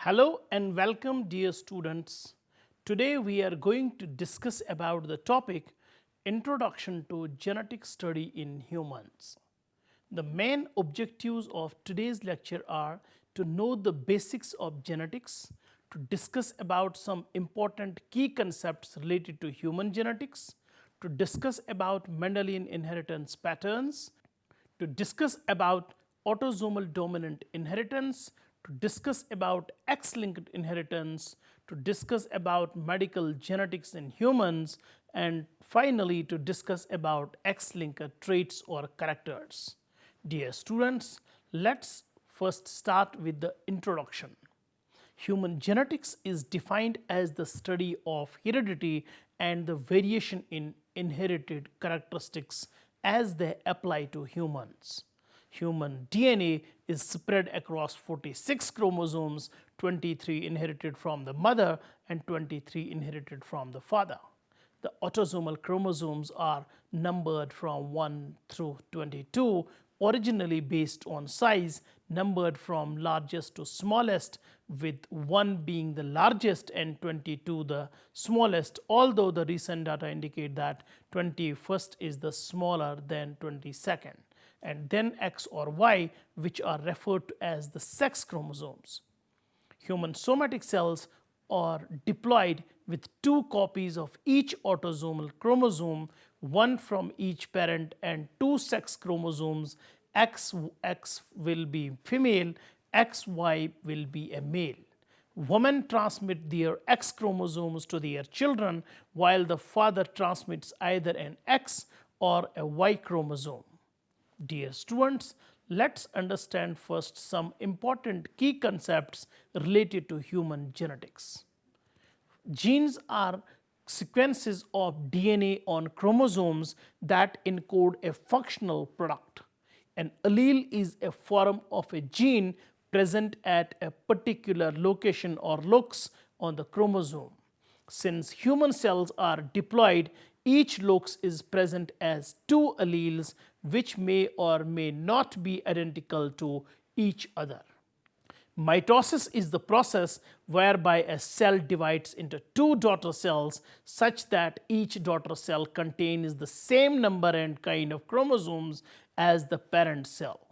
Hello and welcome dear students. Today we are going to discuss about the topic Introduction to Genetic Study in Humans. The main objectives of today's lecture are to know the basics of genetics, to discuss about some important key concepts related to human genetics, to discuss about Mendelian inheritance patterns, to discuss about autosomal dominant inheritance, to discuss about X-linked inheritance, to discuss about medical genetics in humans, and finally to discuss about X-linked traits or characters. Dear students, let's first start with the introduction. Human genetics is defined as the study of heredity and the variation in inherited characteristics as they apply to humans. Human DNA is spread across 46 chromosomes, 23 inherited from the mother and 23 inherited from the father. The autosomal chromosomes are numbered from 1 through 22, originally based on size, numbered from largest to smallest, with 1 being the largest and 22 the smallest, although the recent data indicate that 21st is the smaller than 22nd, and then X or Y, which are referred to as the sex chromosomes. Human somatic cells are diploid with 2 copies of each autosomal chromosome, 1 from each parent, and 2 sex chromosomes. XX will be female, XY will be a male. Women transmit their X chromosomes to their children, while the father transmits either an X or a Y chromosome. Dear students, let's understand first some important key concepts related to human genetics. Genes are sequences of DNA on chromosomes that encode a functional product. An allele is a form of a gene present at a particular location or locus on the chromosome. Since human cells are diploid, each locus is present as 2 alleles which may or may not be identical to each other. Mitosis is the process whereby a cell divides into 2 daughter cells such that each daughter cell contains the same number and kind of chromosomes as the parent cell.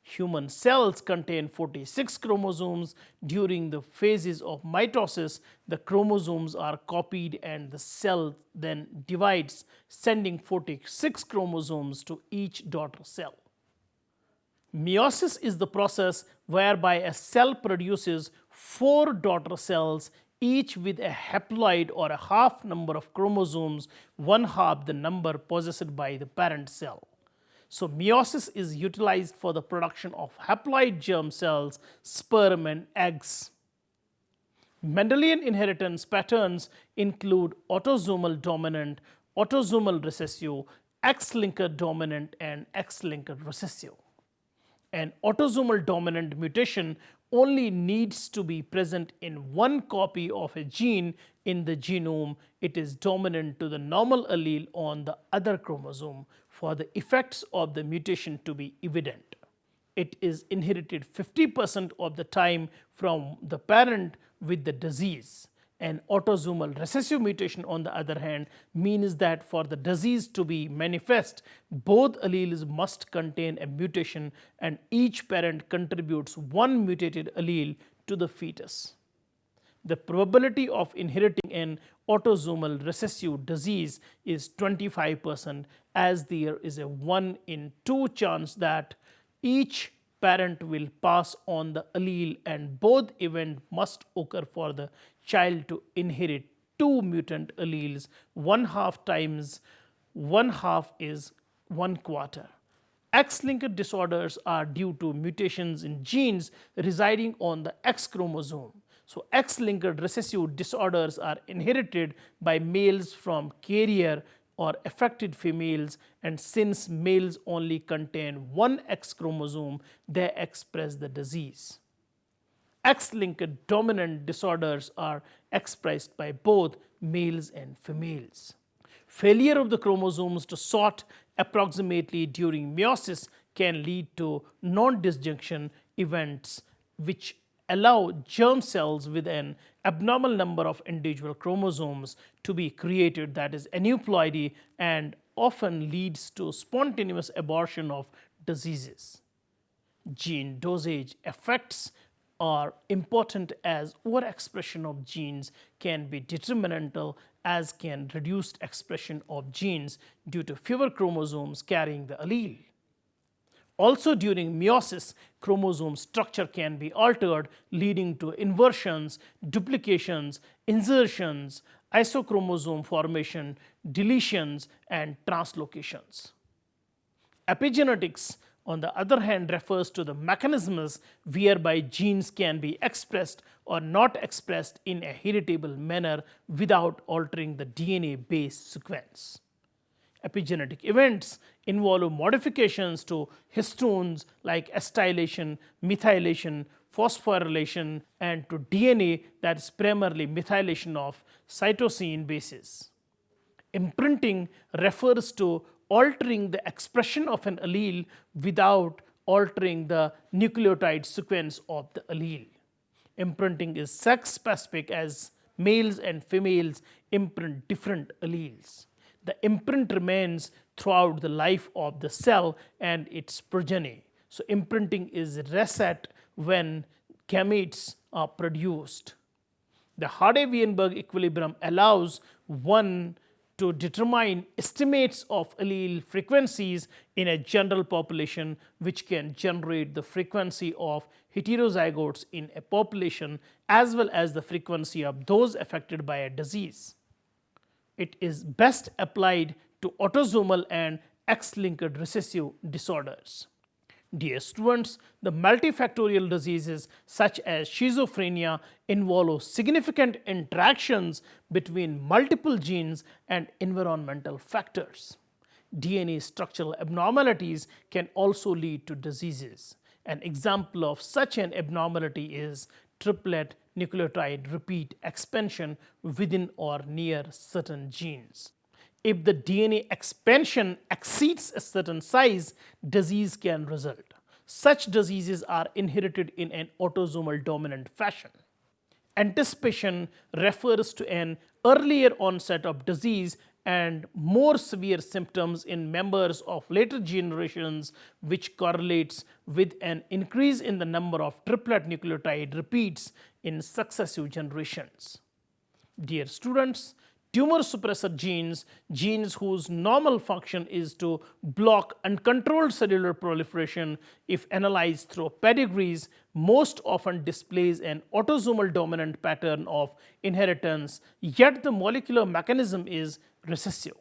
Human cells contain 46 chromosomes. During the phases of mitosis, the chromosomes are copied and the cell then divides, sending 46 chromosomes to each daughter cell. Meiosis is the process whereby a cell produces 4 daughter cells, each with a haploid or a half number of chromosomes, 1/2 the number possessed by the parent cell. So meiosis is utilized for the production of haploid germ cells, sperm and eggs. Mendelian inheritance patterns include autosomal dominant, autosomal recessive, X-linked dominant and X-linked recessive. An autosomal dominant mutation only needs to be present in 1 copy of a gene in the genome. It is dominant to the normal allele on the other chromosome for the effects of the mutation to be evident. It is inherited 50% of the time from the parent with the disease. An autosomal recessive mutation, on the other hand, means that for the disease to be manifest, both alleles must contain a mutation and each parent contributes 1 mutated allele to the fetus. The probability of inheriting an autosomal recessive disease is 25%, as there is a 1 in 2 chance that each parent will pass on the allele, and both events must occur for the child to inherit 2 mutant alleles. 1/2 times 1/2 is 1/4. X-linked disorders are due to mutations in genes residing on the X chromosome. So X-linked recessive disorders are inherited by males from carrier or affected females, and since males only contain 1 X chromosome, they express the disease. X-linked dominant disorders are expressed by both males and females. Failure of the chromosomes to sort approximately during meiosis can lead to non-disjunction events which allow germ cells with an abnormal number of individual chromosomes to be created, that is aneuploidy, and often leads to spontaneous abortion of diseases. Gene dosage effects are important, as overexpression of genes can be detrimental, as can reduced expression of genes due to fewer chromosomes carrying the allele. Also, during meiosis, chromosome structure can be altered, leading to inversions, duplications, insertions, isochromosome formation, deletions, and translocations. Epigenetics, on the other hand, refers to the mechanisms whereby genes can be expressed or not expressed in a heritable manner without altering the DNA base sequence. Epigenetic events involve modifications to histones like acetylation, methylation, phosphorylation, and to DNA, that is primarily methylation of cytosine bases. Imprinting refers to altering the expression of an allele without altering the nucleotide sequence of the allele. Imprinting is sex specific, as males and females imprint different alleles. The imprint remains throughout the life of the cell and its progeny. So, imprinting is reset when gametes are produced. The Hardy-Weinberg equilibrium allows one to determine estimates of allele frequencies in a general population, which can generate the frequency of heterozygotes in a population as well as the frequency of those affected by a disease. It is best applied to autosomal and X-linked recessive disorders. Dear students, the multifactorial diseases such as schizophrenia involve significant interactions between multiple genes and environmental factors. DNA structural abnormalities can also lead to diseases. An example of such an abnormality is triplet nucleotide repeat expansion within or near certain genes. If the DNA expansion exceeds a certain size, disease can result. Such diseases are inherited in an autosomal dominant fashion. Anticipation refers to an earlier onset of disease and more severe symptoms in members of later generations, which correlates with an increase in the number of triplet nucleotide repeats in successive generations. Dear students, tumor suppressor genes, genes whose normal function is to block uncontrolled cellular proliferation, if analyzed through pedigrees, most often displays an autosomal dominant pattern of inheritance, yet the molecular mechanism is recessive.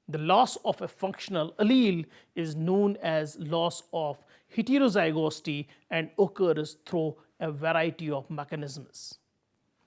The loss of a functional allele is known as loss of heterozygosity and occurs through a variety of mechanisms.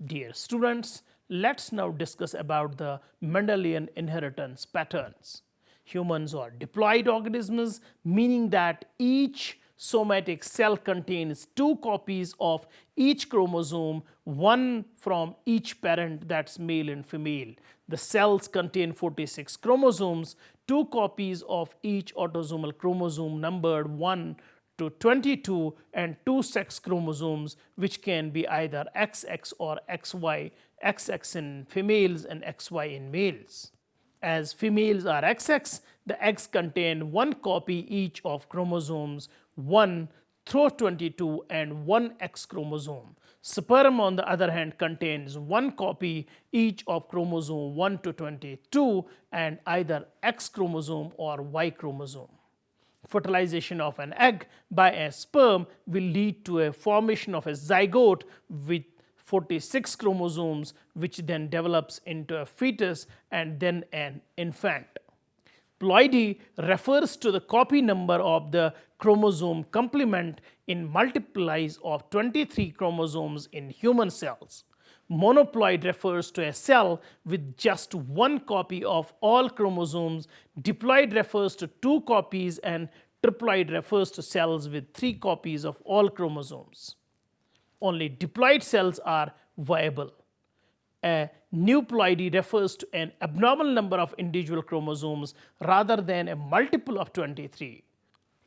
Dear students, let's now discuss about the Mendelian inheritance patterns. Humans are diploid organisms, meaning that each somatic cell contains 2 copies of each chromosome, one from each parent, that's male and female. The cells contain 46 chromosomes, 2 copies of each autosomal chromosome numbered 1 to 22 and 2 sex chromosomes, which can be either XX or XY, XX in females and XY in males. As females are XX, the eggs contain 1 copy each of chromosomes 1 through 22 and 1 X chromosome. Sperm, on the other hand, contains 1 copy each of chromosome 1 to 22 and either X chromosome or Y chromosome. Fertilization of an egg by a sperm will lead to a formation of a zygote with 46 chromosomes, which then develops into a fetus and then an infant. Ploidy refers to the copy number of the chromosome complement in multiples of 23 chromosomes in human cells. Monoploid refers to a cell with just 1 copy of all chromosomes. Diploid refers to 2 copies, and triploid refers to cells with 3 copies of all chromosomes. Only diploid cells are viable. A neuploidy refers to an abnormal number of individual chromosomes rather than a multiple of 23.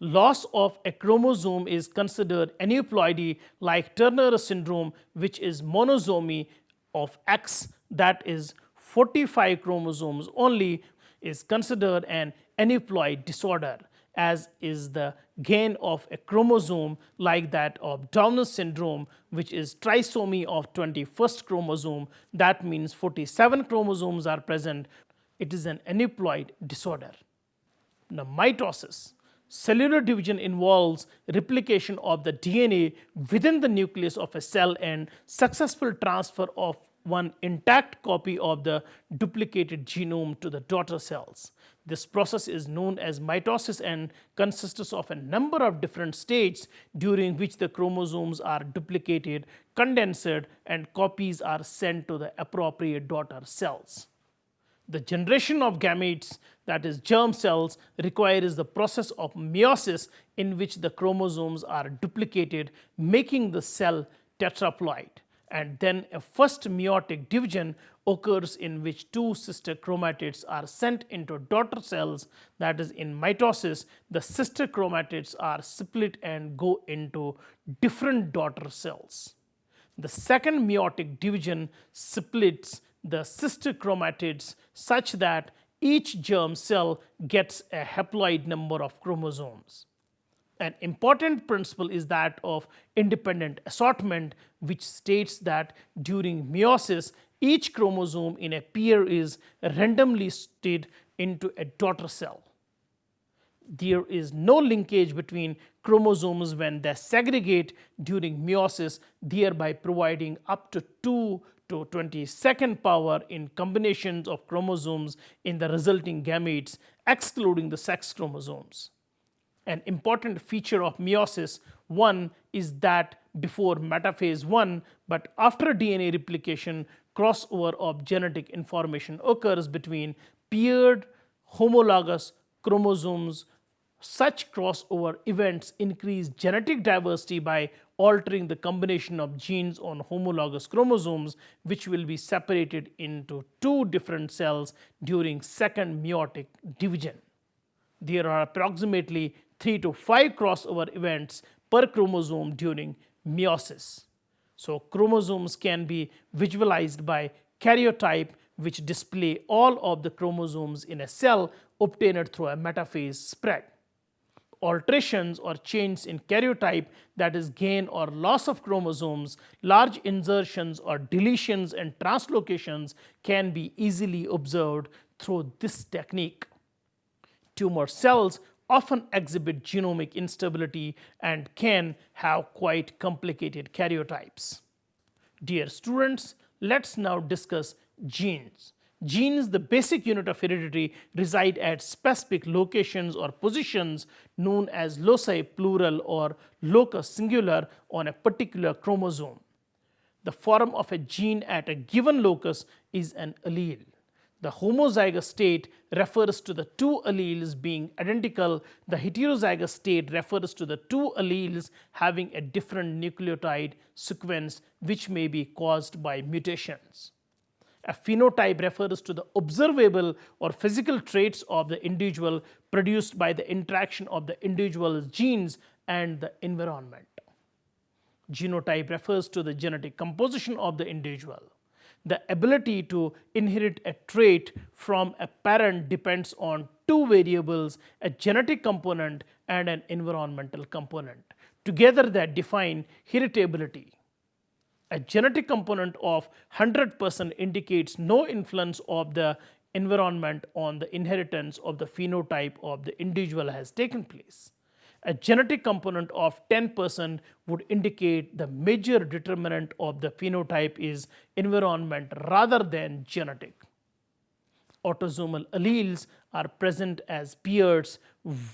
Loss of a chromosome is considered aneuploidy, like Turner syndrome, which is monosomy of X, that is 45 chromosomes only, is considered an aneuploid disorder, as is the gain of a chromosome like that of Down syndrome, which is trisomy of 21st chromosome. That means 47 chromosomes are present. It is an aneuploid disorder. Now, mitosis. Cellular division involves replication of the DNA within the nucleus of a cell and successful transfer of one intact copy of the duplicated genome to the daughter cells. This process is known as mitosis and consists of a number of different stages during which the chromosomes are duplicated, condensed, and copies are sent to the appropriate daughter cells. The generation of gametes, that is germ cells, requires the process of meiosis, in which the chromosomes are duplicated, making the cell tetraploid. And then a first meiotic division occurs, in which two sister chromatids are sent into daughter cells. That is, in mitosis, the sister chromatids are split and go into different daughter cells. The second meiotic division splits the sister chromatids such that each germ cell gets a haploid number of chromosomes. An important principle is that of independent assortment, which states that during meiosis, each chromosome in a pair is randomly slotted into a daughter cell. There is no linkage between chromosomes when they segregate during meiosis, thereby providing up to 2 to 22nd power in combinations of chromosomes in the resulting gametes, excluding the sex chromosomes. An important feature of meiosis 1 is that before metaphase 1 but after DNA replication, crossover of genetic information occurs between paired homologous chromosomes. Such crossover events increase genetic diversity by altering the combination of genes on homologous chromosomes, which will be separated into two different cells during second meiotic division. There are approximately 3 to 5 crossover events per chromosome during meiosis. So, chromosomes can be visualized by karyotype, which display all of the chromosomes in a cell obtained through a metaphase spread. Alterations or changes in karyotype, that is gain or loss of chromosomes, large insertions or deletions and translocations can be easily observed through this technique. Tumor cells often exhibit genomic instability and can have quite complicated karyotypes. Dear students, let's now discuss genes. Genes, the basic unit of heredity, reside at specific locations or positions known as loci plural or locus singular on a particular chromosome. The form of a gene at a given locus is an allele. The homozygous state refers to the two alleles being identical. The heterozygous state refers to the two alleles having a different nucleotide sequence, which may be caused by mutations. A phenotype refers to the observable or physical traits of the individual produced by the interaction of the individual's genes and the environment. Genotype refers to the genetic composition of the individual. The ability to inherit a trait from a parent depends on two variables, a genetic component and an environmental component. Together they define heritability. A genetic component of 100% indicates no influence of the environment on the inheritance of the phenotype of the individual has taken place. A genetic component of 10% would indicate the major determinant of the phenotype is environment rather than genetic. Autosomal alleles are present as pairs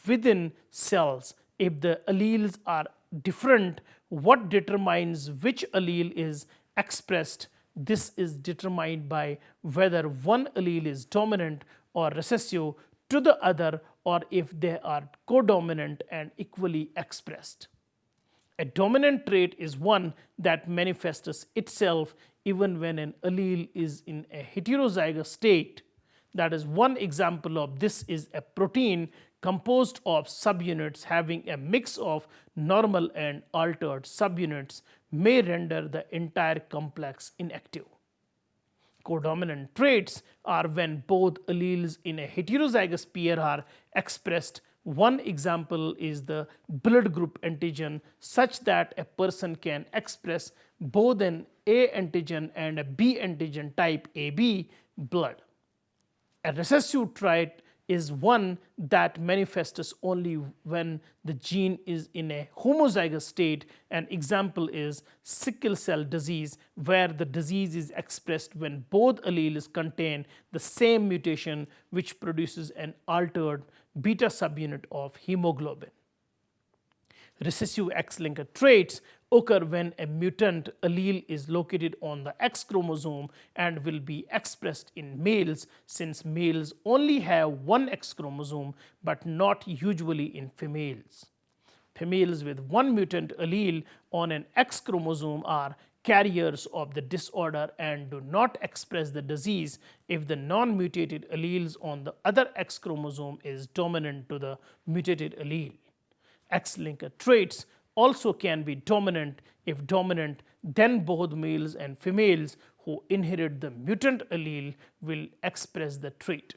within cells. If the alleles are different, what determines which allele is expressed? This is determined by whether one allele is dominant or recessive to the other, or if they are codominant and equally expressed. A dominant trait is one that manifests itself even when an allele is in a heterozygous state. That is, one example of this is a protein composed of subunits having a mix of normal and altered subunits may render the entire complex inactive. Codominant traits are when both alleles in a heterozygous pair are expressed. One example is the blood group antigen, such that a person can express both an A antigen and a B antigen type AB blood. A recessive trait is one that manifests only when the gene is in a homozygous state. An example is sickle cell disease, where the disease is expressed when both alleles contain the same mutation, which produces an altered beta subunit of hemoglobin. Recessive X-linked traits occur when a mutant allele is located on the X chromosome and will be expressed in males, since males only have one X chromosome, but not usually in females. Females with one mutant allele on an X chromosome are carriers of the disorder and do not express the disease if the non-mutated alleles on the other X chromosome is dominant to the mutated allele. X-linked traits also can be dominant. If dominant, then both males and females who inherit the mutant allele will express the trait.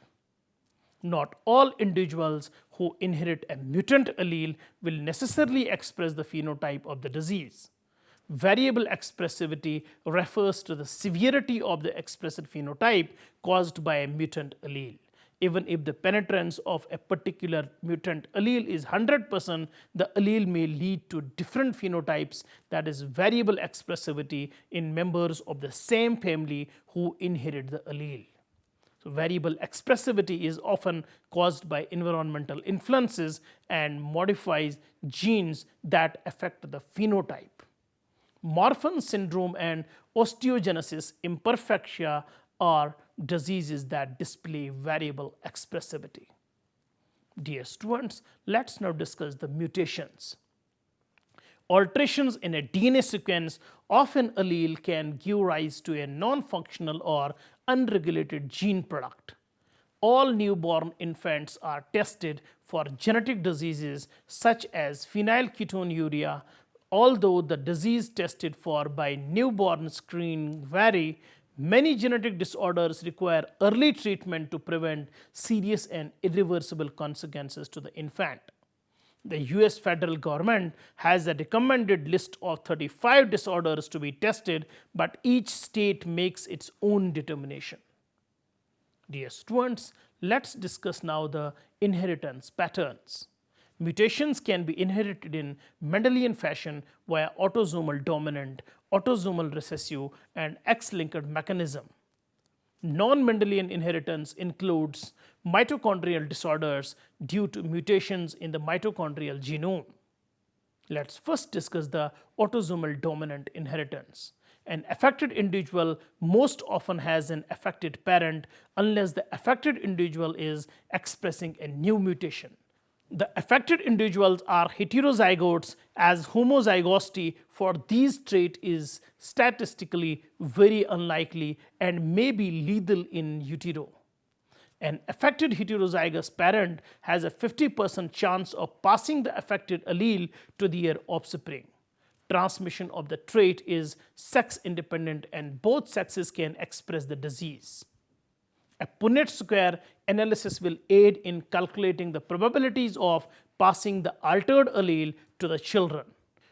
Not all individuals who inherit a mutant allele will necessarily express the phenotype of the disease. Variable expressivity refers to the severity of the expressed phenotype caused by a mutant allele. Even if the penetrance of a particular mutant allele is 100%, the allele may lead to different phenotypes, that is, variable expressivity in members of the same family who inherit the allele. So, variable expressivity is often caused by environmental influences and modifies genes that affect the phenotype. Marfan syndrome and osteogenesis imperfecta are diseases that display variable expressivity. Dear students, let's now discuss the mutations. Alterations in a DNA sequence of an allele can give rise to a non-functional or unregulated gene product. All newborn infants are tested for genetic diseases such as phenylketonuria. Although the disease tested for by newborn screening vary, many genetic disorders require early treatment to prevent serious and irreversible consequences to the infant. The US federal government has a recommended list of 35 disorders to be tested, but each state makes its own determination. Dear students, let's discuss now the inheritance patterns. Mutations can be inherited in Mendelian fashion via autosomal dominant, autosomal recessive, and X-linked mechanism. Non-Mendelian inheritance includes mitochondrial disorders due to mutations in the mitochondrial genome. Let's first discuss the autosomal dominant inheritance. An affected individual most often has an affected parent unless the affected individual is expressing a new mutation. The affected individuals are heterozygotes, as homozygosity for these traits is statistically very unlikely and may be lethal in utero. An affected heterozygous parent has a 50% chance of passing the affected allele to their offspring. Transmission of the trait is sex independent and both sexes can express the disease. A Punnett square analysis will aid in calculating the probabilities of passing the altered allele to the children.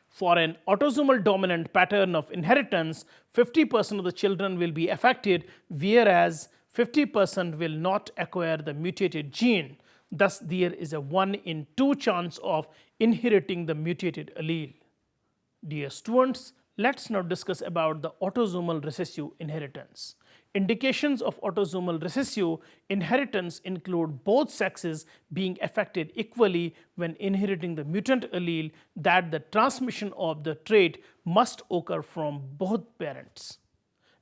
For an autosomal dominant pattern of inheritance, 50% of the children will be affected, whereas 50% will not acquire the mutated gene. Thus, there is a 1 in 2 chance of inheriting the mutated allele. Dear students, let's now discuss about the autosomal recessive inheritance. Indications of autosomal recessive inheritance include both sexes being affected equally when inheriting the mutant allele, that the transmission of the trait must occur from both parents,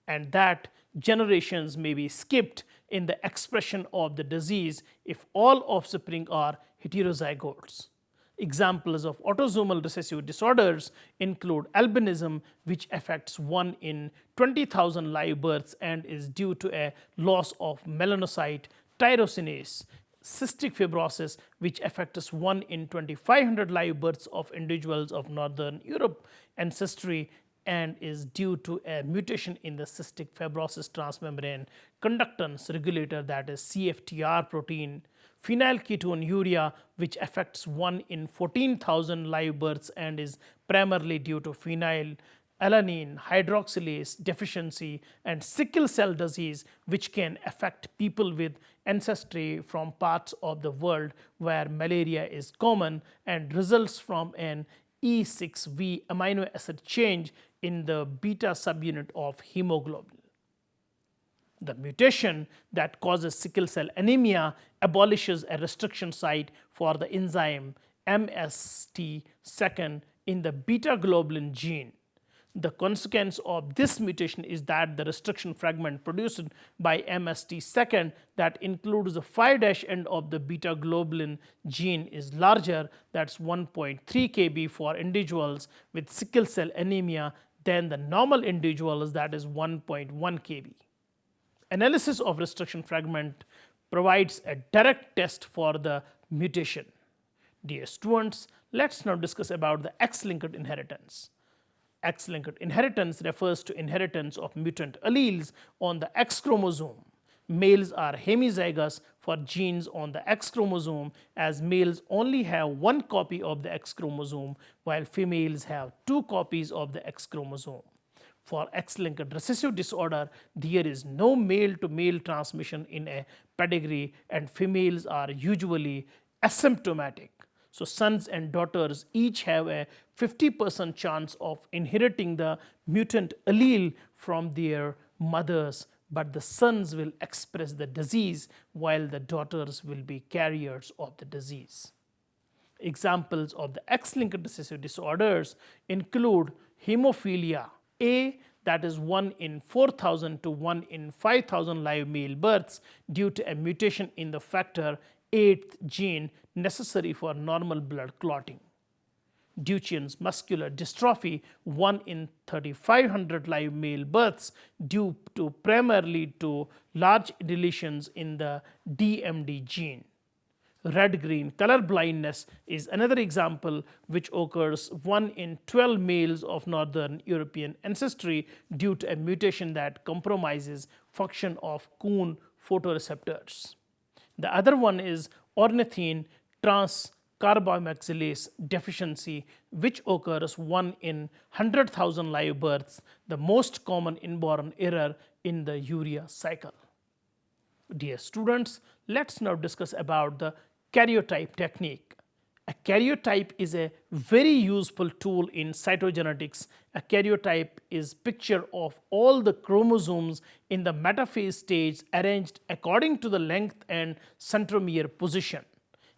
and that generations may be skipped in the expression of the disease if all offspring are heterozygotes. Examples of autosomal recessive disorders include albinism, which affects 1 in 20,000 live births and is due to a loss of melanocyte tyrosinase. cystic fibrosis, which affects 1 in 2,500 live births of individuals of Northern Europe ancestry and is due to a mutation in the cystic fibrosis transmembrane conductance regulator, that is CFTR protein. Phenylketonuria, which affects 1 in 14,000 live births and is primarily due to phenylalanine hydroxylase deficiency, and sickle cell disease, which can affect people with ancestry from parts of the world where malaria is common and results from an E6V amino acid change in the beta subunit of hemoglobin. The mutation that causes sickle cell anemia abolishes a restriction site for the enzyme MST2 in the beta globin gene. The consequence of this mutation is that the restriction fragment produced by MST2 that includes the 5' end of the beta globin gene is larger, that's 1.3 kb for individuals with sickle cell anemia than the normal individuals, that is 1.1 kb. Analysis of restriction fragment provides a direct test for the mutation. Dear students, let's now discuss about the X-linked inheritance. X-linked inheritance refers to inheritance of mutant alleles on the X chromosome. Males are hemizygous for genes on the X chromosome, as males only have one copy of the X chromosome while females have two copies of the X chromosome. For X-linked recessive disorder, there is no male-to-male transmission in a pedigree and females are usually asymptomatic. So sons and daughters each have a 50% chance of inheriting the mutant allele from their mothers, but the sons will express the disease while the daughters will be carriers of the disease. Examples of the X-linked recessive disorders include hemophilia A, that is 1 in 4,000 to 1 in 5,000 live male births due to a mutation in the factor VIII gene necessary for normal blood clotting. Duchenne's muscular dystrophy, 1 in 3,500 live male births due to primarily to large deletions in the DMD gene. Red-green color blindness is another example, which occurs 1 in 12 males of Northern European ancestry due to a mutation that compromises function of Kuhn photoreceptors. The other one is ornithine transcarboxylase deficiency, which occurs 1 in 100,000 live births, the most common inborn error in the urea cycle. Dear students, let's now discuss about the karyotype technique. A karyotype is a very useful tool in cytogenetics. A karyotype is picture of all the chromosomes in the metaphase stage arranged according to the length and centromere position.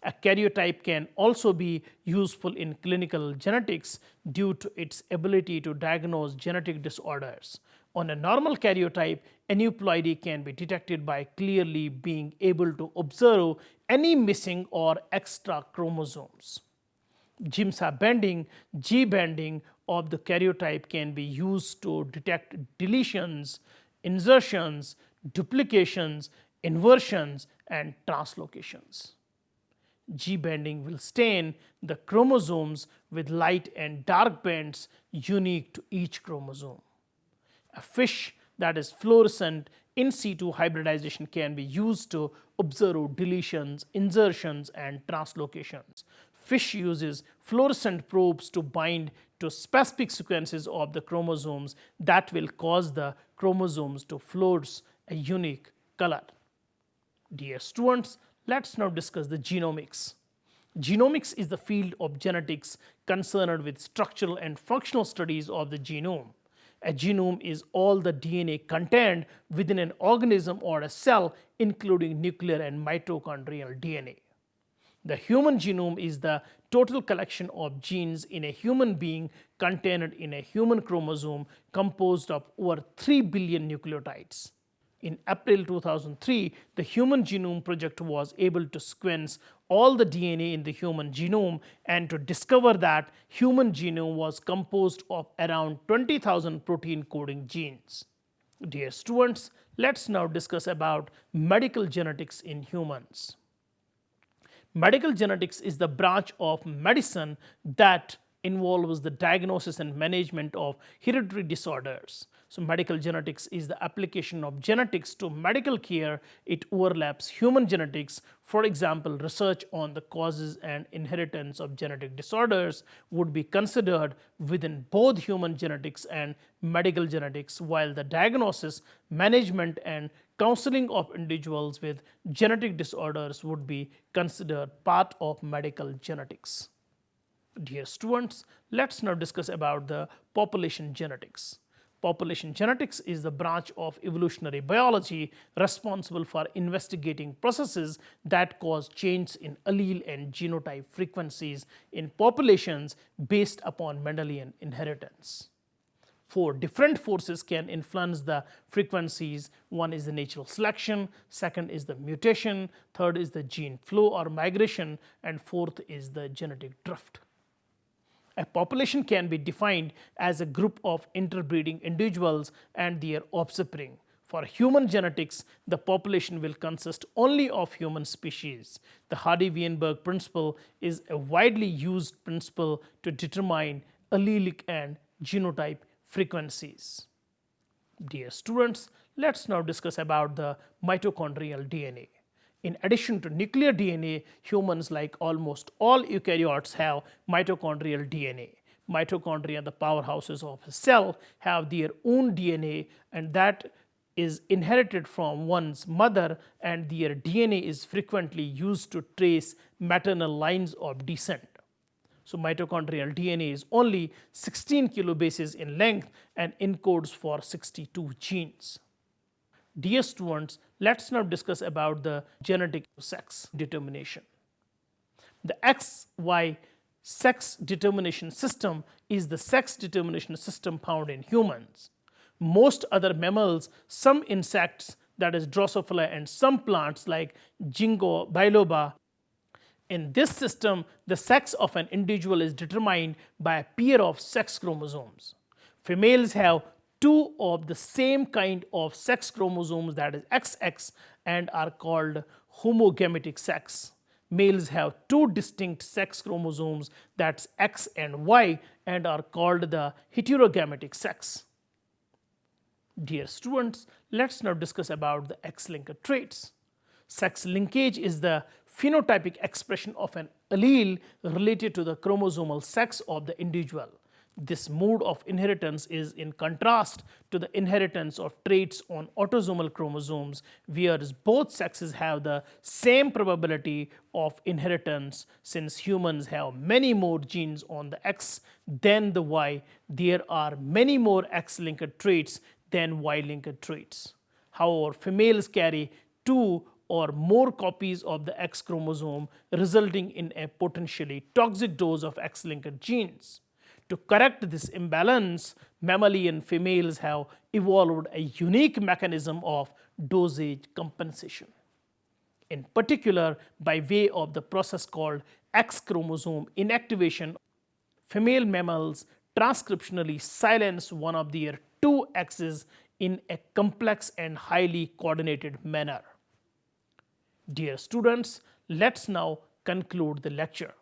A karyotype can also be useful in clinical genetics due to its ability to diagnose genetic disorders. On a normal karyotype, aneuploidy can be detected by clearly being able to observe any missing or extra chromosomes. Giemsa bending, G bending of the karyotype can be used to detect deletions, insertions, duplications, inversions, and translocations. G bending will stain the chromosomes with light and dark bands unique to each chromosome. A FISH, that is fluorescent in situ hybridization, can be used to observe deletions, insertions, and translocations. FISH uses fluorescent probes to bind to specific sequences of the chromosomes that will cause the chromosomes to fluoresce a unique color. Dear students, let's now discuss the genomics. Genomics is the field of genetics concerned with structural and functional studies of the genome. A genome is all the DNA contained within an organism or a cell, including nuclear and mitochondrial DNA. The human genome is the total collection of genes in a human being contained in a human chromosome composed of over 3 billion nucleotides. In April 2003, the Human Genome Project was able to sequence all the DNA in the human genome and to discover that human genome was composed of around 20,000 protein coding genes. Dear students, let's now discuss about medical genetics in humans. Medical genetics is the branch of medicine that involves the diagnosis and management of hereditary disorders. So, medical genetics is the application of genetics to medical care. It overlaps human genetics. For example, research on the causes and inheritance of genetic disorders would be considered within both human genetics and medical genetics, while the diagnosis, management, and counseling of individuals with genetic disorders would be considered part of medical genetics. Dear students, let's now discuss about the population genetics. Population genetics is the branch of evolutionary biology responsible for investigating processes that cause change in allele and genotype frequencies in populations based upon Mendelian inheritance. Four different forces can influence the frequencies. One is the natural selection, second is the mutation, third is the gene flow or migration, and fourth is the genetic drift. A population can be defined as a group of interbreeding individuals and their offspring. For human genetics, the population will consist only of human species. The Hardy-Weinberg principle is a widely used principle to determine allelic and genotype frequencies. Dear students, let's now discuss about the mitochondrial DNA. In addition to nuclear DNA, humans, like almost all eukaryotes, have mitochondrial DNA. Mitochondria, the powerhouses of a cell, have their own DNA, and that is inherited from one's mother, and their DNA is frequently used to trace maternal lines of descent. So, mitochondrial DNA is only 16 kilobases in length and encodes for 62 genes. Dear students, let's now discuss about the genetic sex determination. The XY sex determination system is the sex determination system found in humans. Most other mammals, some insects, that is Drosophila, and some plants like Ginkgo biloba. In this system, the sex of an individual is determined by a pair of sex chromosomes. Females have two of the same kind of sex chromosomes, that is XX, and are called homogametic sex. Males have two distinct sex chromosomes, that's X and Y, and are called the heterogametic sex. Dear students, let's now discuss about the X-linked traits. Sex linkage is the phenotypic expression of an allele related to the chromosomal sex of the individual. This mode of inheritance is in contrast to the inheritance of traits on autosomal chromosomes, whereas both sexes have the same probability of inheritance. Since humans have many more genes on the X than the Y, there are many more X-linked traits than Y-linked traits. However, females carry two or more copies of the X chromosome, resulting in a potentially toxic dose of X-linked genes. To correct this imbalance, mammalian females have evolved a unique mechanism of dosage compensation. In particular, by way of the process called X chromosome inactivation, female mammals transcriptionally silence one of their two X's in a complex and highly coordinated manner. Dear students, let's now conclude the lecture.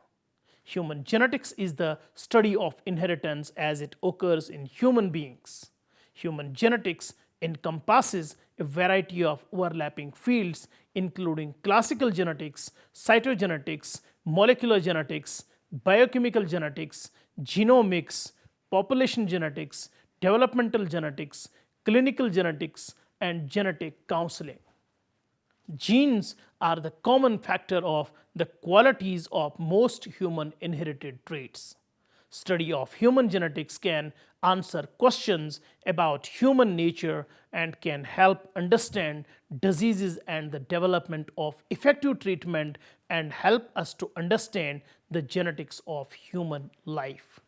Human genetics is the study of inheritance as it occurs in human beings. Human genetics encompasses a variety of overlapping fields, including classical genetics, cytogenetics, molecular genetics, biochemical genetics, genomics, population genetics, developmental genetics, clinical genetics, and genetic counseling. Genes are the common factor of the qualities of most human inherited traits. Study of human genetics can answer questions about human nature and can help understand diseases and the development of effective treatment and help us to understand the genetics of human life.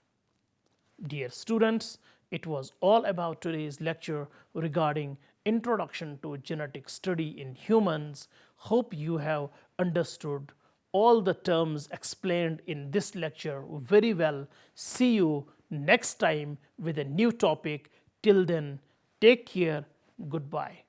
Dear students, it was all about today's lecture regarding Introduction to Genetic Study in Humans. Hope you have understood all the terms explained in this lecture very well. See you next time with a new topic. Till then, take care. Goodbye.